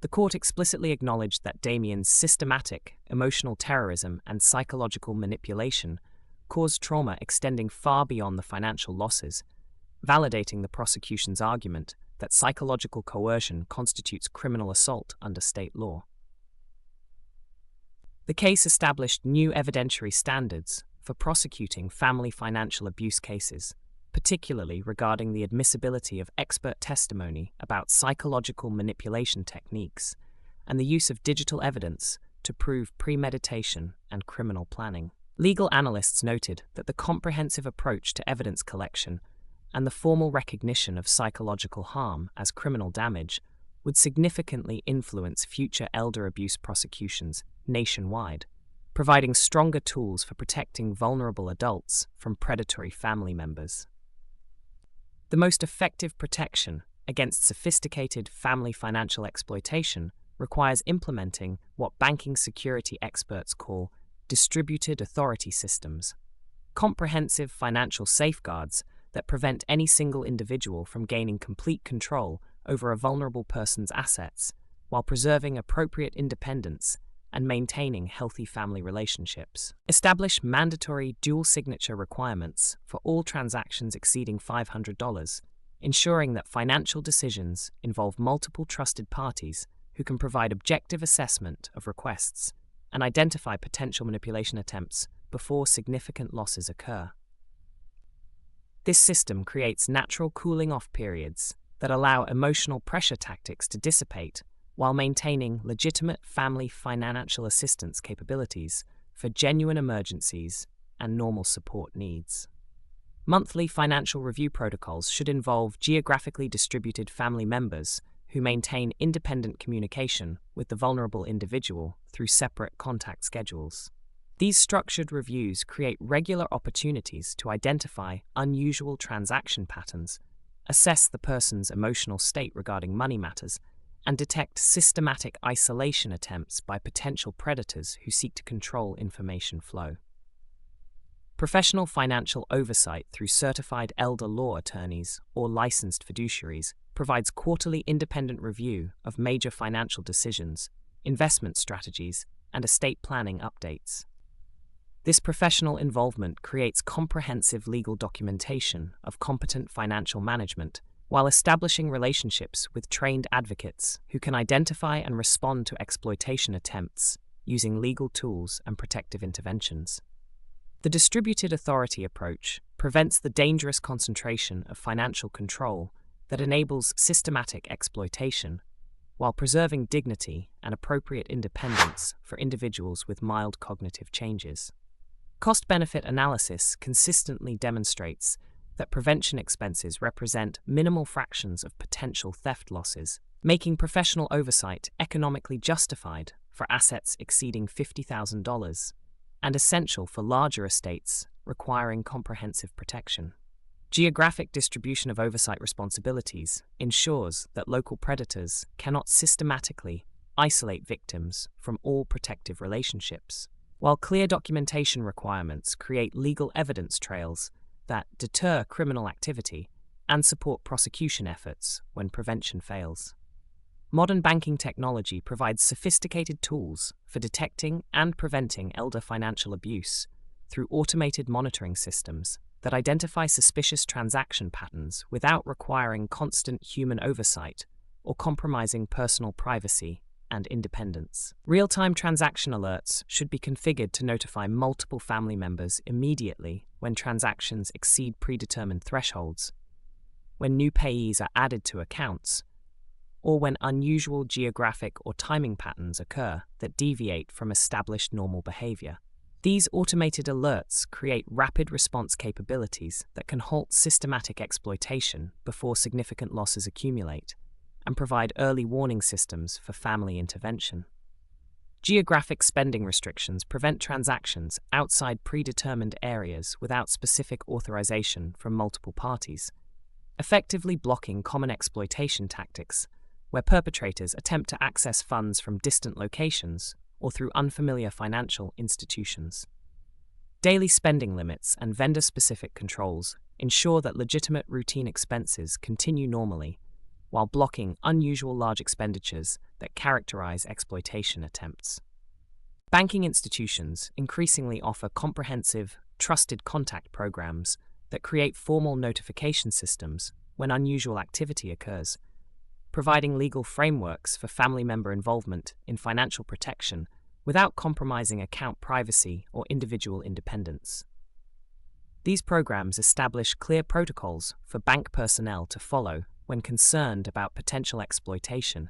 The court explicitly acknowledged that Damien's systematic emotional terrorism and psychological manipulation caused trauma extending far beyond the financial losses, validating the prosecution's argument that psychological coercion constitutes criminal assault under state law. The case established new evidentiary standards for prosecuting family financial abuse cases, particularly regarding the admissibility of expert testimony about psychological manipulation techniques and the use of digital evidence to prove premeditation and criminal planning. Legal analysts noted that the comprehensive approach to evidence collection and the formal recognition of psychological harm as criminal damage would significantly influence future elder abuse prosecutions nationwide, providing stronger tools for protecting vulnerable adults from predatory family members. The most effective protection against sophisticated family financial exploitation requires implementing what banking security experts call distributed authority systems, comprehensive financial safeguards that prevent any single individual from gaining complete control over a vulnerable person's assets while preserving appropriate independence and maintaining healthy family relationships. Establish mandatory dual signature requirements for all transactions exceeding $500, ensuring that financial decisions involve multiple trusted parties who can provide objective assessment of requests and identify potential manipulation attempts before significant losses occur. This system creates natural cooling-off periods that allow emotional pressure tactics to dissipate while maintaining legitimate family financial assistance capabilities for genuine emergencies and normal support needs. Monthly financial review protocols should involve geographically distributed family members who maintain independent communication with the vulnerable individual through separate contact schedules. These structured reviews create regular opportunities to identify unusual transaction patterns, assess the person's emotional state regarding money matters, and detect systematic isolation attempts by potential predators who seek to control information flow. Professional financial oversight through certified elder law attorneys or licensed fiduciaries provides quarterly independent review of major financial decisions, investment strategies, and estate planning updates. This professional involvement creates comprehensive legal documentation of competent financial management while establishing relationships with trained advocates who can identify and respond to exploitation attempts using legal tools and protective interventions. The distributed authority approach prevents the dangerous concentration of financial control that enables systematic exploitation while preserving dignity and appropriate independence for individuals with mild cognitive changes. Cost-benefit analysis consistently demonstrates that prevention expenses represent minimal fractions of potential theft losses, making professional oversight economically justified for assets exceeding $50,000 and essential for larger estates requiring comprehensive protection. Geographic distribution of oversight responsibilities ensures that local predators cannot systematically isolate victims from all protective relationships, while clear documentation requirements create legal evidence trails that deter criminal activity and support prosecution efforts when prevention fails. Modern banking technology provides sophisticated tools for detecting and preventing elder financial abuse through automated monitoring systems that identify suspicious transaction patterns without requiring constant human oversight or compromising personal privacy and independence. Real-time transaction alerts should be configured to notify multiple family members immediately when transactions exceed predetermined thresholds, when new payees are added to accounts, or when unusual geographic or timing patterns occur that deviate from established normal behavior. These automated alerts create rapid response capabilities that can halt systematic exploitation before significant losses accumulate, and provide early warning systems for family intervention. Geographic spending restrictions prevent transactions outside predetermined areas without specific authorization from multiple parties, effectively blocking common exploitation tactics, where perpetrators attempt to access funds from distant locations or through unfamiliar financial institutions. Daily spending limits and vendor-specific controls ensure that legitimate routine expenses continue normally, while blocking unusual large expenditures that characterize exploitation attempts. Banking institutions increasingly offer comprehensive, trusted contact programs that create formal notification systems when unusual activity occurs, providing legal frameworks for family member involvement in financial protection without compromising account privacy or individual independence. These programs establish clear protocols for bank personnel to follow when concerned about potential exploitation,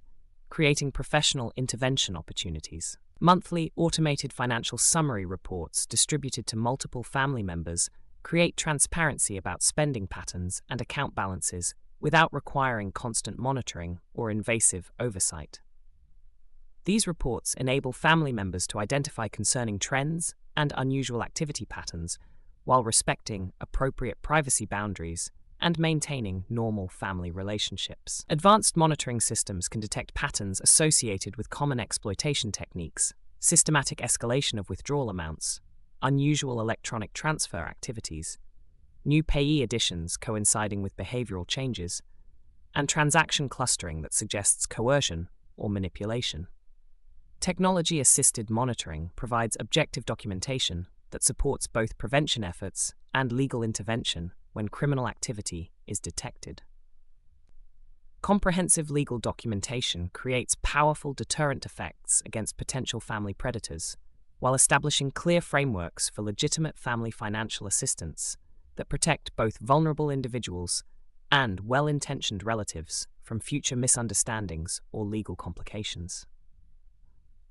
creating professional intervention opportunities. Monthly automated financial summary reports distributed to multiple family members create transparency about spending patterns and account balances without requiring constant monitoring or invasive oversight. These reports enable family members to identify concerning trends and unusual activity patterns while respecting appropriate privacy boundaries and maintaining normal family relationships. Advanced monitoring systems can detect patterns associated with common exploitation techniques, systematic escalation of withdrawal amounts, unusual electronic transfer activities, new payee additions coinciding with behavioral changes, and transaction clustering that suggests coercion or manipulation. Technology-assisted monitoring provides objective documentation that supports both prevention efforts and legal intervention when criminal activity is detected. Comprehensive legal documentation creates powerful deterrent effects against potential family predators, while establishing clear frameworks for legitimate family financial assistance that protect both vulnerable individuals and well-intentioned relatives from future misunderstandings or legal complications.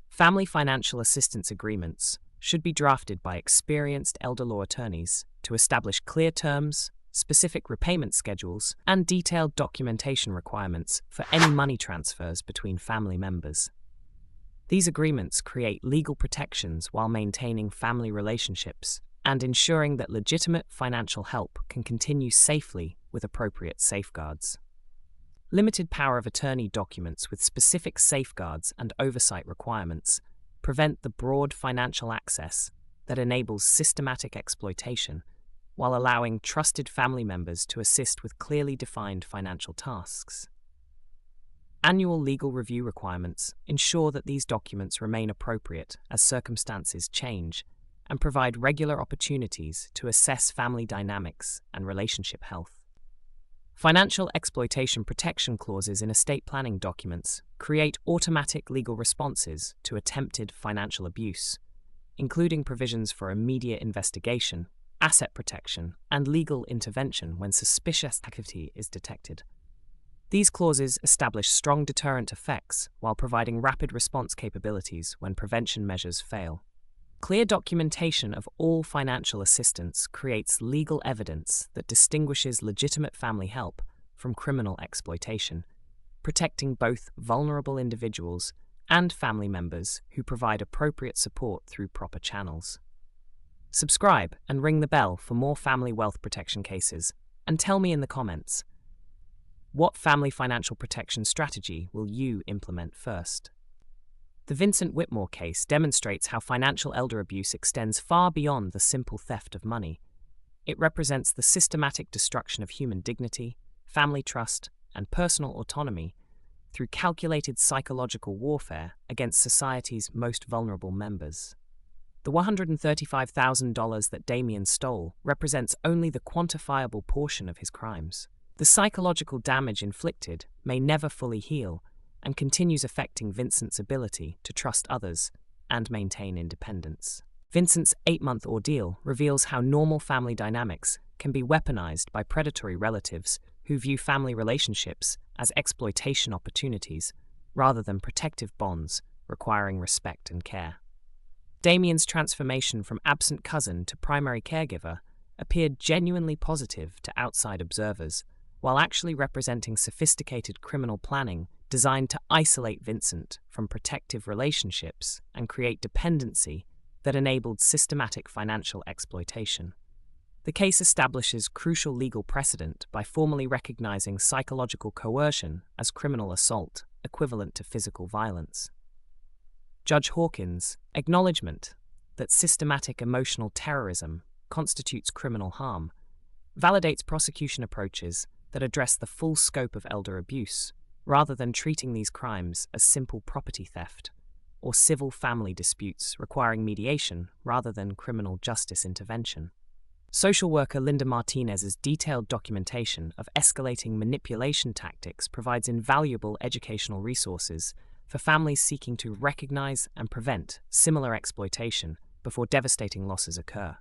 Family financial assistance agreements should be drafted by experienced elder law attorneys to establish clear terms, specific repayment schedules, and detailed documentation requirements for any money transfers between family members. These agreements create legal protections while maintaining family relationships and ensuring that legitimate financial help can continue safely with appropriate safeguards. Limited power of attorney documents with specific safeguards and oversight requirements prevent the broad financial access that enables systematic exploitation, while allowing trusted family members to assist with clearly defined financial tasks. Annual legal review requirements ensure that these documents remain appropriate as circumstances change and provide regular opportunities to assess family dynamics and relationship health. Financial exploitation protection clauses in estate planning documents create automatic legal responses to attempted financial abuse, including provisions for immediate investigation, asset protection, and legal intervention when suspicious activity is detected. These clauses establish strong deterrent effects while providing rapid response capabilities when prevention measures fail. Clear documentation of all financial assistance creates legal evidence that distinguishes legitimate family help from criminal exploitation, protecting both vulnerable individuals and family members who provide appropriate support through proper channels. Subscribe and ring the bell for more family wealth protection cases, and tell me in the comments, what family financial protection strategy will you implement first? The Vincent Whitmore case demonstrates how financial elder abuse extends far beyond the simple theft of money. It represents the systematic destruction of human dignity, family trust, and personal autonomy through calculated psychological warfare against society's most vulnerable members. The $135,000 that Damien stole represents only the quantifiable portion of his crimes. The psychological damage inflicted may never fully heal, and continues affecting Vincent's ability to trust others and maintain independence. Vincent's 8-month ordeal reveals how normal family dynamics can be weaponized by predatory relatives who view family relationships as exploitation opportunities rather than protective bonds requiring respect and care. Damien's transformation from absent cousin to primary caregiver appeared genuinely positive to outside observers, while actually representing sophisticated criminal planning designed to isolate Vincent from protective relationships and create dependency that enabled systematic financial exploitation. The case establishes crucial legal precedent by formally recognizing psychological coercion as criminal assault, equivalent to physical violence. Judge Hawkins' acknowledgement that systematic emotional terrorism constitutes criminal harm validates prosecution approaches that address the full scope of elder abuse, rather than treating these crimes as simple property theft or civil family disputes requiring mediation rather than criminal justice intervention. Social worker Linda Martinez's detailed documentation of escalating manipulation tactics provides invaluable educational resources for families seeking to recognize and prevent similar exploitation before devastating losses occur.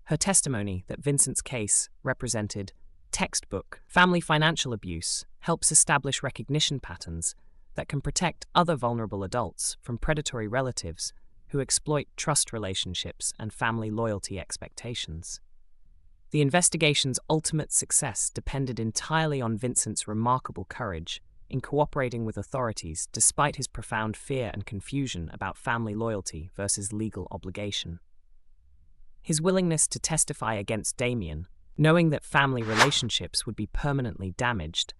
Her testimony that Vincent's case represented textbook family financial abuse helps establish recognition patterns that can protect other vulnerable adults from predatory relatives who exploit trust relationships and family loyalty expectations. The investigation's ultimate success depended entirely on Vincent's remarkable courage in cooperating with authorities despite his profound fear and confusion about family loyalty versus legal obligation. His willingness to testify against Damien, knowing that family relationships would be permanently damaged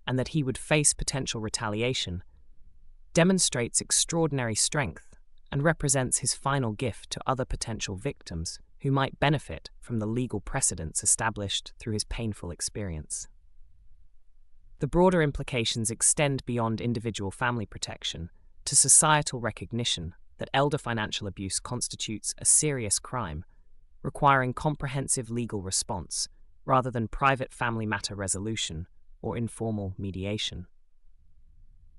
and that he would face potential retaliation, demonstrates extraordinary strength and represents his final gift to other potential victims who might benefit from the legal precedents established through his painful experience. The broader implications extend beyond individual family protection to societal recognition that elder financial abuse constitutes a serious crime, requiring comprehensive legal response rather than private family matter resolution or informal mediation.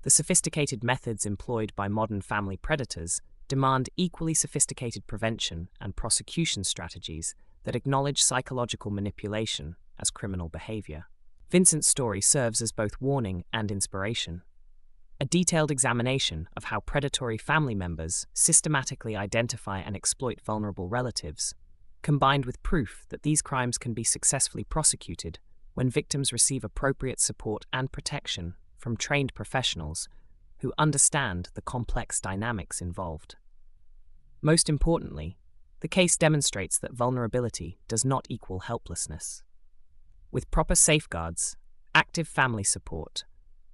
The sophisticated methods employed by modern family predators demand equally sophisticated prevention and prosecution strategies that acknowledge psychological manipulation as criminal behavior. Vincent's story serves as both warning and inspiration. A detailed examination of how predatory family members systematically identify and exploit vulnerable relatives, combined with proof that these crimes can be successfully prosecuted when victims receive appropriate support and protection from trained professionals who understand the complex dynamics involved. Most importantly, the case demonstrates that vulnerability does not equal helplessness. With proper safeguards, active family support,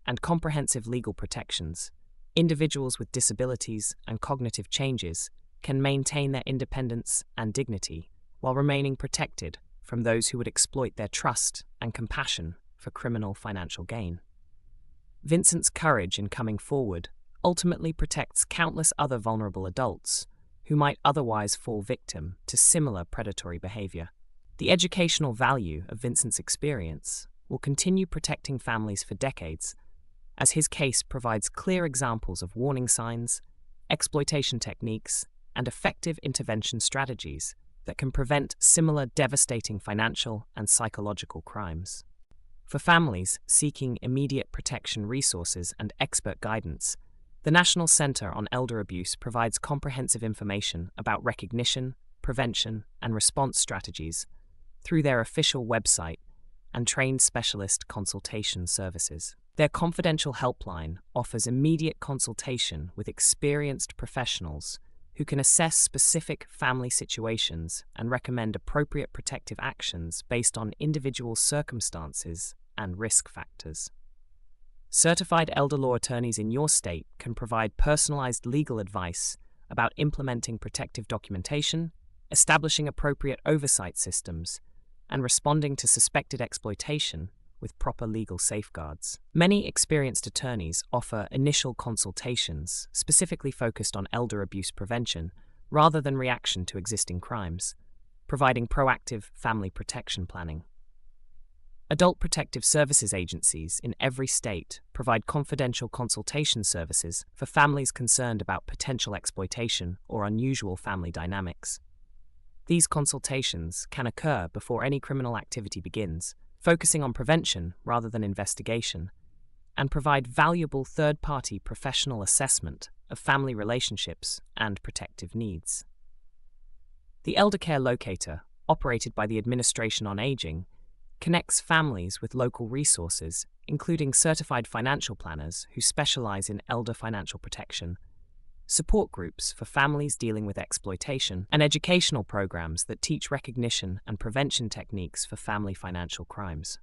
and comprehensive legal protections, individuals with disabilities and cognitive changes can maintain their independence and dignity while remaining protected from those who would exploit their trust and compassion for criminal financial gain. Vincent's courage in coming forward ultimately protects countless other vulnerable adults who might otherwise fall victim to similar predatory behavior. The educational value of Vincent's experience will continue protecting families for decades, as his case provides clear examples of warning signs, exploitation techniques, and effective intervention strategies that can prevent similar devastating financial and psychological crimes. For families seeking immediate protection resources and expert guidance, the National Center on Elder Abuse provides comprehensive information about recognition, prevention, and response strategies through their official website and trained specialist consultation services. Their confidential helpline offers immediate consultation with experienced professionals who can assess specific family situations and recommend appropriate protective actions based on individual circumstances and risk factors. Certified elder law attorneys in your state can provide personalized legal advice about implementing protective documentation, establishing appropriate oversight systems, and responding to suspected exploitation with proper legal safeguards. Many experienced attorneys offer initial consultations specifically focused on elder abuse prevention rather than reaction to existing crimes, providing proactive family protection planning. Adult Protective Services agencies in every state provide confidential consultation services for families concerned about potential exploitation or unusual family dynamics. These consultations can occur before any criminal activity begins, focusing on prevention rather than investigation, and provide valuable third-party professional assessment of family relationships and protective needs. The Eldercare Locator, operated by the Administration on Aging, connects families with local resources, including certified financial planners who specialize in elder financial protection, support groups for families dealing with exploitation, and educational programs that teach recognition and prevention techniques for family financial crimes.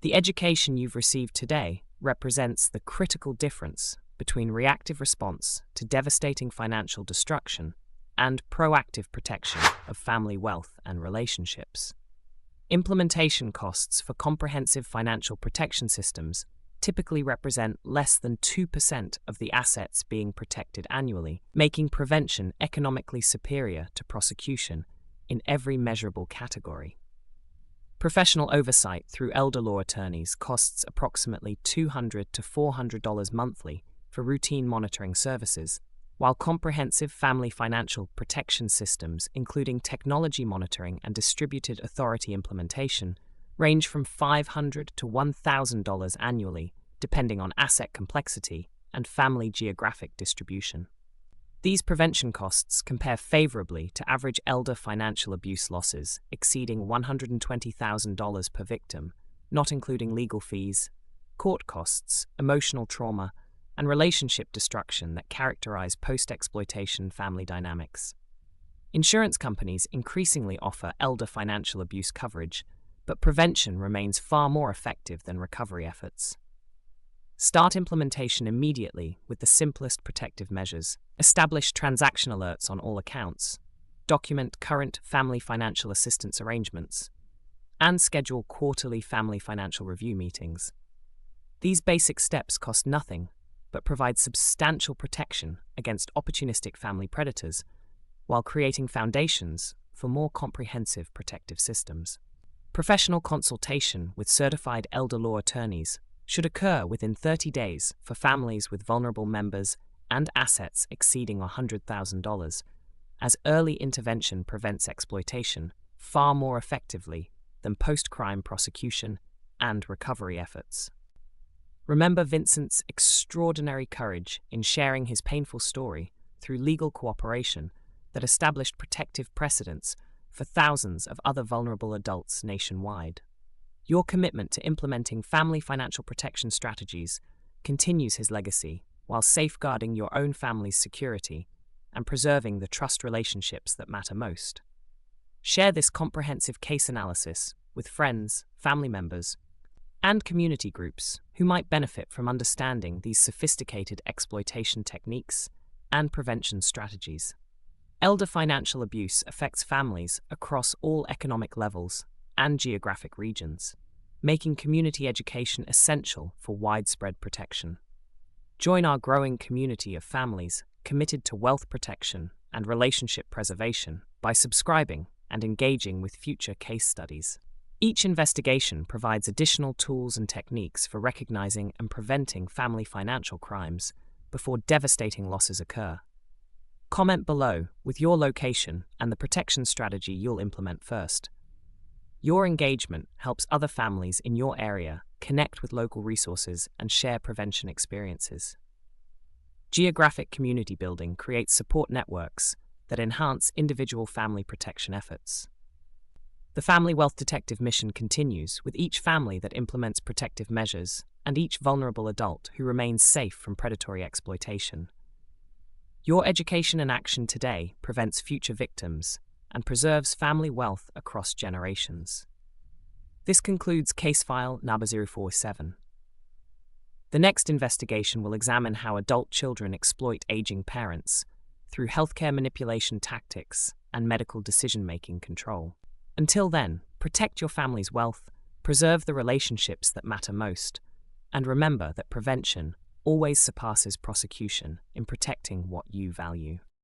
The education you've received today represents the critical difference between reactive response to devastating financial destruction and proactive protection of family wealth and relationships. Implementation costs for comprehensive financial protection systems typically represent less than 2% of the assets being protected annually, making prevention economically superior to prosecution in every measurable category. Professional oversight through elder law attorneys costs approximately $200 to $400 monthly for routine monitoring services, while comprehensive family financial protection systems, including technology monitoring and distributed authority implementation, range from $500 to $1,000 annually, depending on asset complexity and family geographic distribution. These prevention costs compare favorably to average elder financial abuse losses exceeding $120,000 per victim, not including legal fees, court costs, emotional trauma, and relationship destruction that characterize post-exploitation family dynamics. Insurance companies increasingly offer elder financial abuse coverage, but prevention remains far more effective than recovery efforts. Start implementation immediately with the simplest protective measures. Establish transaction alerts on all accounts, document current family financial assistance arrangements, and schedule quarterly family financial review meetings. These basic steps cost nothing, but provide substantial protection against opportunistic family predators, while creating foundations for more comprehensive protective systems. Professional consultation with certified elder law attorneys should occur within 30 days for families with vulnerable members and assets exceeding $100,000, as early intervention prevents exploitation far more effectively than post-crime prosecution and recovery efforts. Remember Vincent's extraordinary courage in sharing his painful story through legal cooperation that established protective precedents for thousands of other vulnerable adults nationwide. Your commitment to implementing family financial protection strategies continues his legacy while safeguarding your own family's security and preserving the trust relationships that matter most. Share this comprehensive case analysis with friends, family members, and community groups who might benefit from understanding these sophisticated exploitation techniques and prevention strategies. Elder financial abuse affects families across all economic levels and geographic regions, making community education essential for widespread protection. Join our growing community of families committed to wealth protection and relationship preservation by subscribing and engaging with future case studies. Each investigation provides additional tools and techniques for recognizing and preventing family financial crimes before devastating losses occur. Comment below with your location and the protection strategy you'll implement first. Your engagement helps other families in your area connect with local resources and share prevention experiences. Geographic community building creates support networks that enhance individual family protection efforts. The Family Wealth Detective mission continues with each family that implements protective measures and each vulnerable adult who remains safe from predatory exploitation. Your education and action today prevents future victims and preserves family wealth across generations. This concludes Case File number 047. The next investigation will examine how adult children exploit aging parents through healthcare manipulation tactics and medical decision-making control. Until then, protect your family's wealth, preserve the relationships that matter most, and remember that prevention always surpasses prosecution in protecting what you value.